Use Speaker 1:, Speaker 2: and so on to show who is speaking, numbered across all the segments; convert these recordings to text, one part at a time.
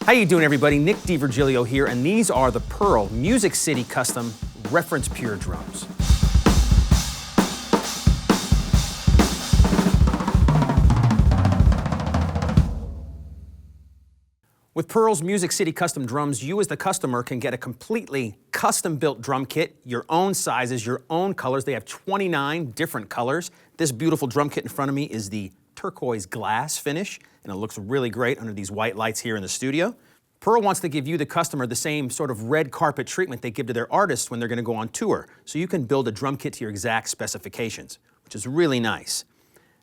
Speaker 1: How you doing, everybody? Nick DiVirgilio here, and these are the Pearl Music City Custom Reference Pure drums. With Pearl's Music City Custom drums, you as the customer can get a completely custom-built drum kit, your own sizes, your own colors. They have 29 different colors. This beautiful drum kit in front of me is the turquoise glass finish, and it looks really great under these white lights here in the studio. Pearl wants to give you, the customer, the same sort of red carpet treatment they give to their artists when they're going to go on tour, so you can build a drum kit to your exact specifications, which is really nice.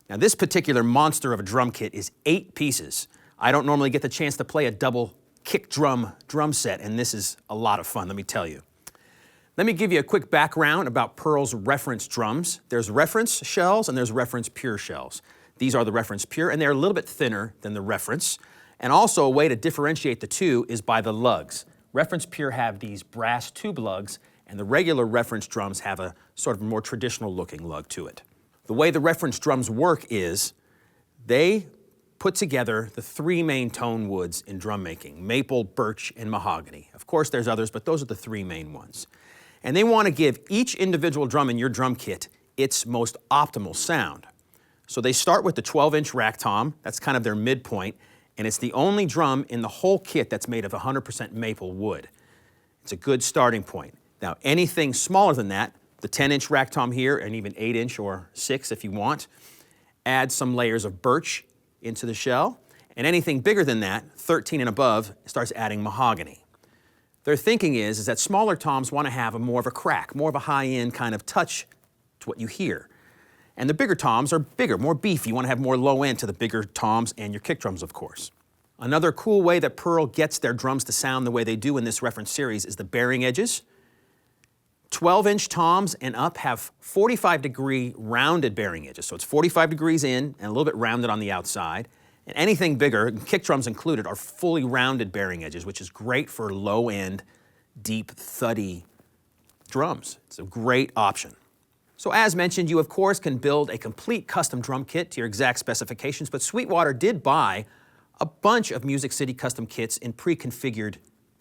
Speaker 1: Now, this particular monster of a drum kit is 8 pieces. I don't normally get the chance to play a double kick drum set, and this is a lot of fun, let me tell you. Let me give you a quick background about Pearl's reference drums. There's reference shells and there's reference pure shells. These are the reference pure, and they're a little bit thinner than the reference. And also a way to differentiate the two is by the lugs. Reference pure have these brass tube lugs, and the regular reference drums have a sort of more traditional looking lug to it. The way the reference drums work is they put together the 3 main tone woods in drum making: maple, birch, and mahogany. Of course there's others, but those are the 3 main ones. And they want to give each individual drum in your drum kit its most optimal sound. So they start with the 12-inch rack tom. That's kind of their midpoint, and it's the only drum in the whole kit that's made of 100% maple wood. It's a good starting point. Now, anything smaller than that, the 10-inch rack tom here, and even 8-inch or 6 if you want, add some layers of birch into the shell, and anything bigger than that, 13 and above, starts adding mahogany. Their thinking is that smaller toms want to have more of a crack, more of a high-end kind of touch to what you hear. And the bigger toms are bigger, more beefy. You want to have more low end to the bigger toms and your kick drums, of course. Another cool way that Pearl gets their drums to sound the way they do in this reference series is the bearing edges. 12-inch toms and up have 45-degree rounded bearing edges. So it's 45 degrees in and a little bit rounded on the outside. And anything bigger, kick drums included, are fully rounded bearing edges, which is great for low-end, deep, thuddy drums. It's a great option. So as mentioned, you of course can build a complete custom drum kit to your exact specifications, but Sweetwater did buy a bunch of Music City custom kits in pre-configured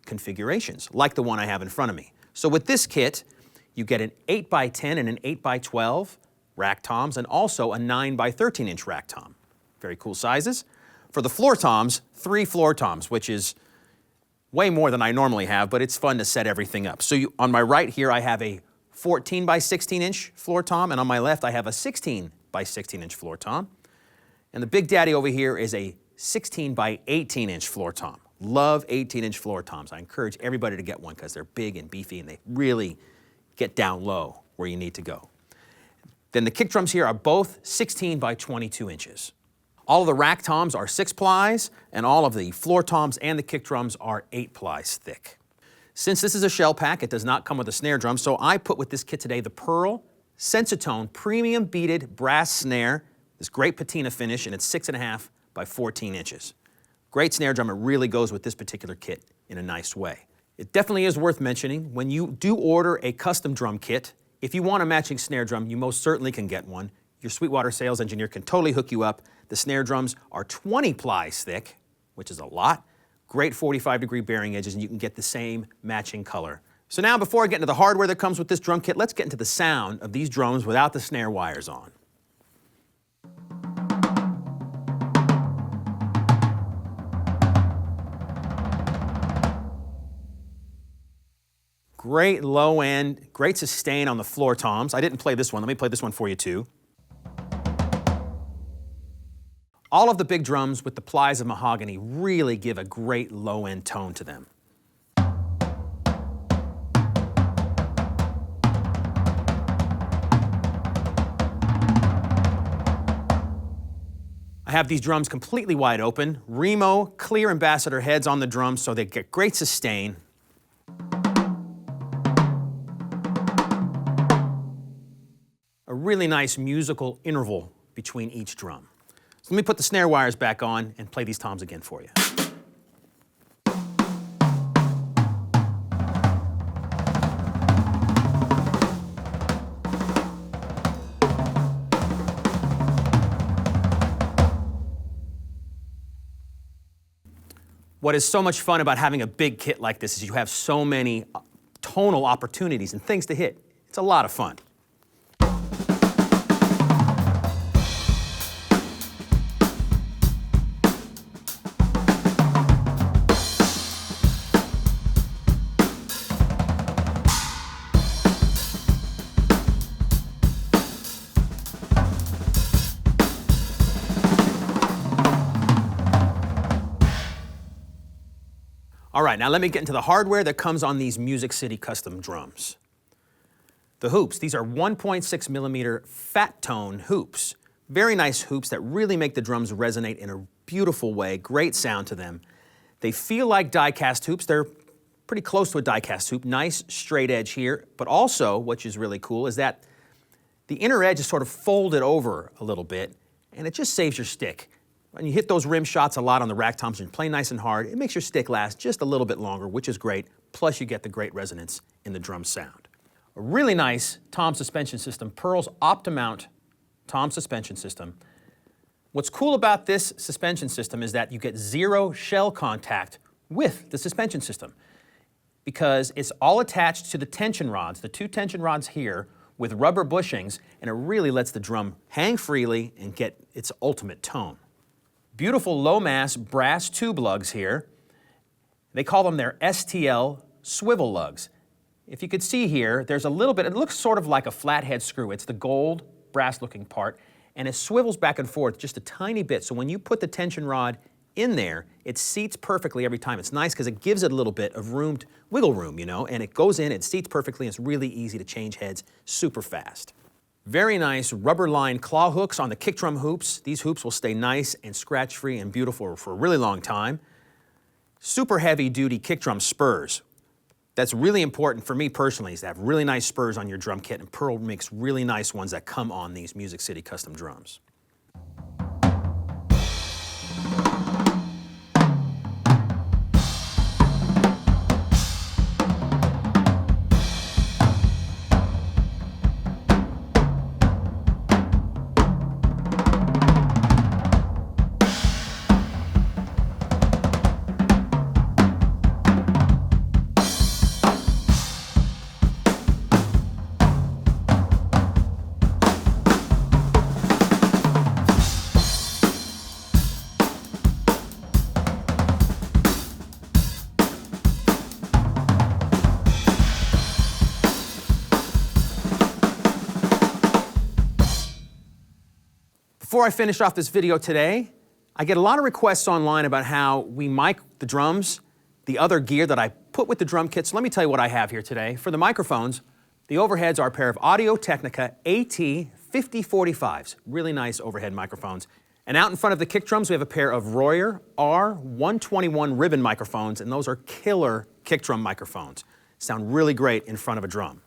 Speaker 1: configurations, like the one I have in front of me. So with this kit, you get an 8x10 and an 8x12 rack toms, and also a 9x13-inch rack tom. Very cool sizes. For the floor toms, 3 floor toms, which is way more than I normally have, but it's fun to set everything up. So on my right here, I have a 14x16-inch floor tom, and on my left I have a 16x16-inch floor tom. And the big daddy over here is a 16x18-inch floor tom. Love 18-inch floor toms. I encourage everybody to get one because they're big and beefy and they really get down low where you need to go. Then the kick drums here are both 16x22 inches. All of the rack toms are 6 plies, and all of the floor toms and the kick drums are 8 plies thick. Since this is a shell pack, it does not come with a snare drum, so I put with this kit today the Pearl Sensitone premium beaded brass snare, this great patina finish, and it's 6.5 by 14 inches. Great snare drum. It really goes with this particular kit in a nice way. It definitely is worth mentioning, when you do order a custom drum kit, if you want a matching snare drum, you most certainly can get one. Your Sweetwater sales engineer can totally hook you up. The snare drums are 20 plies thick, which is a lot. Great 45-degree bearing edges, and you can get the same matching color. So now, before I get into the hardware that comes with this drum kit, let's get into the sound of these drums without the snare wires on. Great low end, great sustain on the floor toms. I didn't play this one. Let me play this one for you too. All of the big drums with the plies of mahogany really give a great low-end tone to them. I have these drums completely wide open. Remo clear ambassador heads on the drums, so they get great sustain. A really nice musical interval between each drum. So let me put the snare wires back on and play these toms again for you. What is so much fun about having a big kit like this is you have so many tonal opportunities and things to hit. It's a lot of fun. All right, now let me get into the hardware that comes on these Music City custom drums. The hoops, these are 1.6 millimeter fat tone hoops. Very nice hoops that really make the drums resonate in a beautiful way, great sound to them. They feel like die-cast hoops. They're pretty close to a die-cast hoop, nice straight edge here, but also, which is really cool, is that the inner edge is sort of folded over a little bit, and it just saves your stick. When you hit those rim shots a lot on the rack toms and play nice and hard, it makes your stick last just a little bit longer, which is great, plus you get the great resonance in the drum sound. A really nice tom suspension system, Pearl's Optimount tom suspension system. What's cool about this suspension system is that you get zero shell contact with the suspension system because it's all attached to the tension rods, the two tension rods here with rubber bushings, and it really lets the drum hang freely and get its ultimate tone. Beautiful low-mass brass tube lugs here. They call them their STL swivel lugs. If you could see here, there's a little bit, it looks sort of like a flathead screw. It's the gold brass-looking part, and it swivels back and forth just a tiny bit. So when you put the tension rod in there, it seats perfectly every time. It's nice because it gives it a little bit of room, wiggle room, you know, and it goes in, it seats perfectly, and it's really easy to change heads super fast. Very nice rubber-lined claw hooks on the kick drum hoops. These hoops will stay nice and scratch-free and beautiful for a really long time. Super heavy-duty kick drum spurs. That's really important for me personally, is to have really nice spurs on your drum kit, and Pearl makes really nice ones that come on these Music City custom drums. Before I finish off this video today, I get a lot of requests online about how we mic the drums, the other gear that I put with the drum kit. So let me tell you what I have here today. For the microphones, the overheads are a pair of Audio-Technica AT5045s. Really nice overhead microphones. And out in front of the kick drums, we have a pair of Royer R121 ribbon microphones, and those are killer kick drum microphones. Sound really great in front of a drum.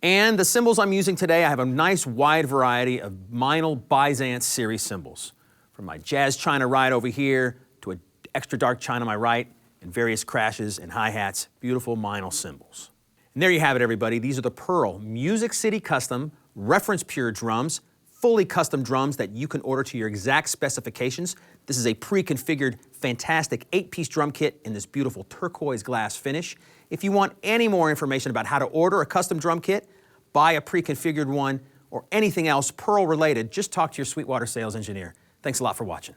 Speaker 1: And the cymbals I'm using today, I have a nice wide variety of Meinl Byzance series cymbals. From my jazz china right over here to an extra dark china on my right, and various crashes and hi-hats, beautiful Meinl cymbals. And there you have it, everybody. These are the Pearl Music City Custom Reference Pure drums, fully custom drums that you can order to your exact specifications. This is a pre-configured, fantastic 8-piece drum kit in this beautiful turquoise glass finish. If you want any more information about how to order a custom drum kit, buy a pre-configured one, or anything else Pearl related, just talk to your Sweetwater sales engineer. Thanks a lot for watching.